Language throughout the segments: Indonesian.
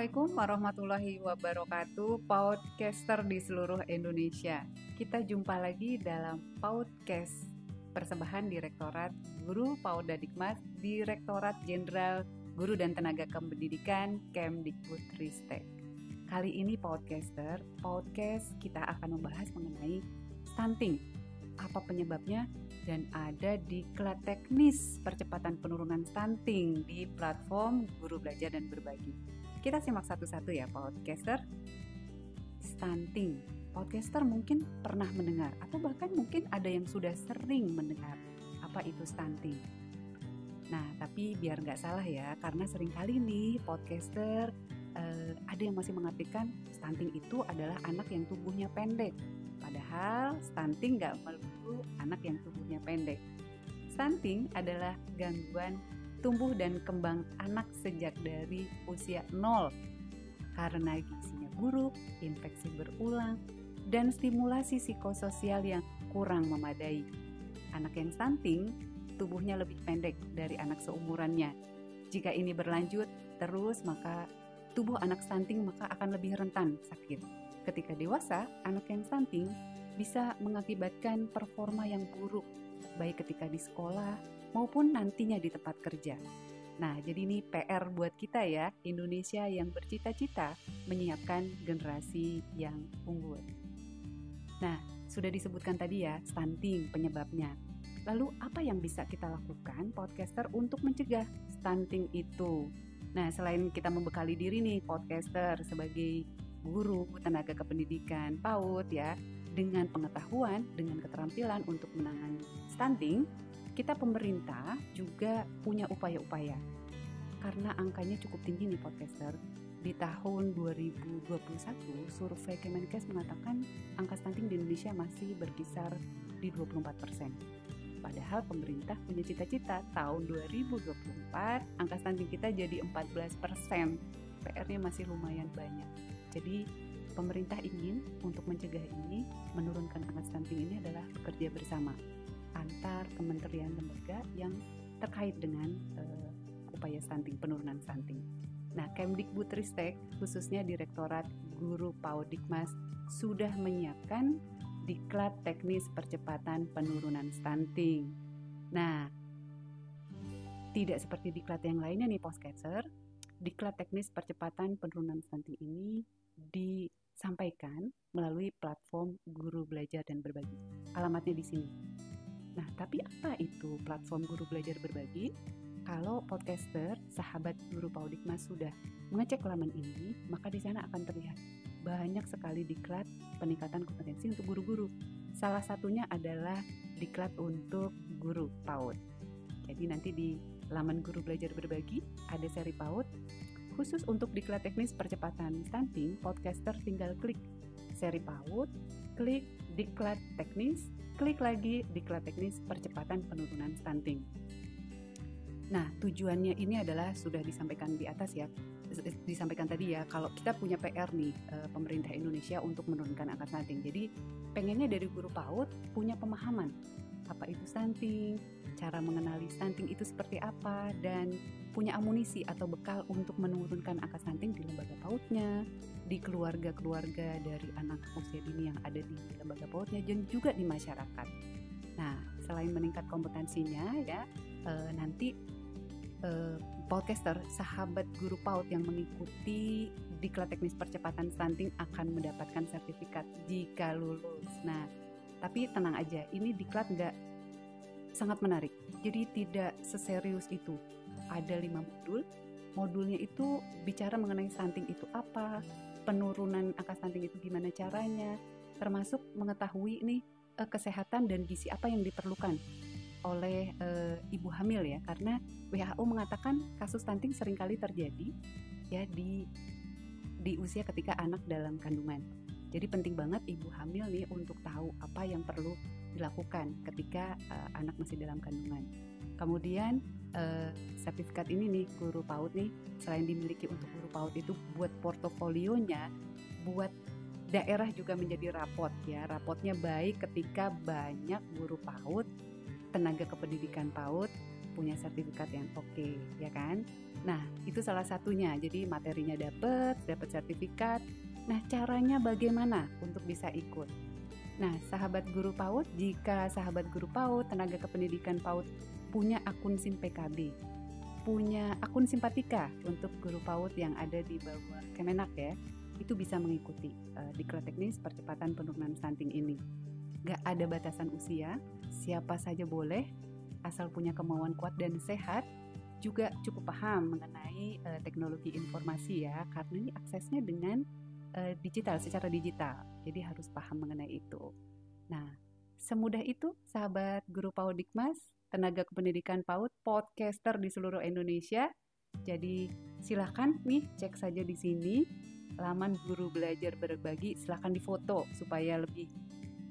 Assalamualaikum warahmatullahi wabarakatuh, podcaster di seluruh Indonesia. Kita jumpa lagi dalam podcast persembahan Direktorat Guru PAUD Dadikmas, Direktorat Jenderal Guru dan Tenaga Kependidikan Kemdikbudristek. Kali ini podcast kita akan membahas mengenai stunting, apa penyebabnya, dan ada diklat teknis percepatan penurunan stunting di platform Guru Belajar dan Berbagi. Kita simak satu-satu ya podcaster. Stunting, podcaster mungkin pernah mendengar atau bahkan mungkin ada yang sudah sering mendengar apa itu stunting. Nah, tapi biar nggak salah ya, karena seringkali nih podcaster ada yang masih mengartikan stunting itu adalah anak yang tubuhnya pendek. Padahal stunting nggak melulu anak yang tubuhnya pendek. Stunting adalah gangguan tumbuh dan kembang anak sejak dari usia 0 karena gizinya buruk, infeksi berulang, dan stimulasi psikososial yang kurang memadai. Anak yang stunting tubuhnya lebih pendek dari anak seumurannya. Jika ini berlanjut terus, maka tubuh anak stunting akan lebih rentan sakit. Ketika dewasa, anak yang stunting bisa mengakibatkan performa yang buruk, baik ketika di sekolah maupun nantinya di tempat kerja. Nah, jadi ini PR buat kita ya, Indonesia yang bercita-cita menyiapkan generasi yang unggul. Nah, sudah disebutkan tadi ya, stunting penyebabnya. Lalu apa yang bisa kita lakukan, podcaster, untuk mencegah stunting itu? Nah, selain kita membekali diri nih, podcaster, sebagai guru tenaga kependidikan PAUD ya, dengan pengetahuan, dengan keterampilan untuk menangani stunting, kita pemerintah juga punya upaya-upaya. Karena angkanya cukup tinggi nih podcaster. Di tahun 2021, survei Kemenkes mengatakan angka stunting di Indonesia masih berkisar di 24%. Padahal pemerintah punya cita-cita tahun 2024 angka stunting kita jadi 14%. PR-nya masih lumayan banyak. Jadi pemerintah ingin untuk mencegah ini, menurunkan angka stunting ini adalah bekerja bersama antar kementerian lembaga yang terkait dengan upaya stunting, penurunan stunting. Nah, Kemdikbudristek, khususnya Direktorat Guru PAUD Dikmas, sudah menyiapkan diklat teknis percepatan penurunan stunting. Nah, tidak seperti diklat yang lainnya nih podcaster, diklat teknis percepatan penurunan stunting ini disampaikan melalui platform Guru Belajar dan Berbagi. Alamatnya di sini. Nah, tapi apa itu platform Guru Belajar Berbagi? Kalau podcaster, sahabat Guru PAUD Dikmas sudah mengecek laman ini, maka di sana akan terlihat banyak sekali diklat peningkatan kompetensi untuk guru-guru. Salah satunya adalah diklat untuk guru PAUD. Jadi nanti di laman Guru Belajar Berbagi ada seri PAUD khusus untuk diklat teknis percepatan stunting. Podcaster tinggal klik seri PAUD, klik diklat teknis, klik lagi diklat teknis percepatan penurunan stunting. Nah, tujuannya ini adalah sudah disampaikan di atas ya, disampaikan tadi ya, kalau kita punya PR nih, pemerintah Indonesia untuk menurunkan angka stunting. Jadi pengennya dari guru PAUD punya pemahaman apa itu stunting, cara mengenali stunting itu seperti apa, dan punya amunisi atau bekal untuk menurunkan angka stunting di lembaga PAUD-nya, di keluarga-keluarga dari anak usia dini yang ada di lembaga PAUD-nya, dan juga di masyarakat. Nah, selain meningkat kompetensinya ya, nanti podcaster, sahabat guru PAUD yang mengikuti diklat teknis percepatan stunting akan mendapatkan sertifikat jika lulus. Nah, tapi tenang aja, ini diklat nggak sangat menarik. Jadi tidak seserius itu. Ada 5 modul. Modulnya itu bicara mengenai stunting itu apa, penurunan angka stunting itu gimana caranya, termasuk mengetahui nih kesehatan dan gizi apa yang diperlukan oleh ibu hamil ya, karena WHO mengatakan kasus stunting seringkali terjadi ya di usia ketika anak dalam kandungan. Jadi penting banget ibu hamil nih untuk tahu apa yang perlu dilakukan ketika anak masih dalam kandungan. Kemudian sertifikat ini nih guru PAUD nih, selain dimiliki untuk guru PAUD itu buat portofolionya, buat daerah juga menjadi rapot ya. Rapotnya baik ketika banyak guru PAUD, tenaga kependidikan PAUD punya sertifikat yang oke, ya kan? Nah, itu salah satunya. Jadi materinya dapat sertifikat. Nah, caranya bagaimana untuk bisa ikut? Nah, sahabat guru PAUD, jika sahabat guru PAUD, tenaga kependidikan PAUD punya akun SIM PKB, punya akun Simpatika untuk guru PAUD yang ada di bawah Kemenak ya, itu bisa mengikuti Diklat Teknis Percepatan Penurunan Stunting ini. Gak ada batasan usia, siapa saja boleh, asal punya kemauan kuat dan sehat, juga cukup paham mengenai teknologi informasi ya, karena ini aksesnya dengan digital, secara digital, jadi harus paham mengenai itu. Nah, semudah itu sahabat guru PAUD Dikmas, tenaga kependidikan PAUD, podcaster di seluruh Indonesia. Jadi silakan nih cek saja di sini laman Guru Belajar Berbagi, silakan difoto supaya lebih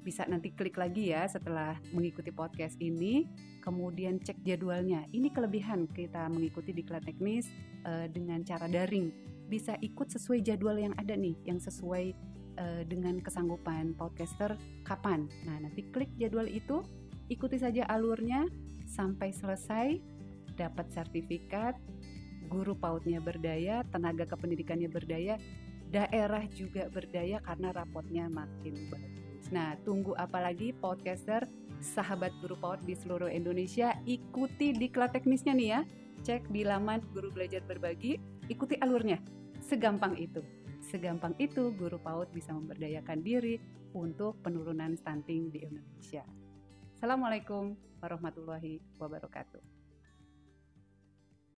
bisa nanti klik lagi ya setelah mengikuti podcast ini, kemudian cek jadwalnya. Ini kelebihan kita mengikuti Diklat Teknis dengan cara daring. Bisa ikut sesuai jadwal yang ada nih, yang sesuai dengan kesanggupan podcaster kapan. Nah, nanti klik jadwal itu, ikuti saja alurnya sampai selesai, dapat sertifikat, guru PAUD-nya berdaya, tenaga kependidikannya berdaya, daerah juga berdaya karena rapotnya makin bagus. Nah, tunggu apa lagi podcaster, sahabat guru PAUD di seluruh Indonesia, ikuti Diklat Teknisnya nih ya. Cek di laman Guru Belajar Berbagi, ikuti alurnya. Segampang itu. Segampang itu guru PAUD bisa memberdayakan diri untuk penurunan stunting di Indonesia. Assalamualaikum warahmatullahi wabarakatuh.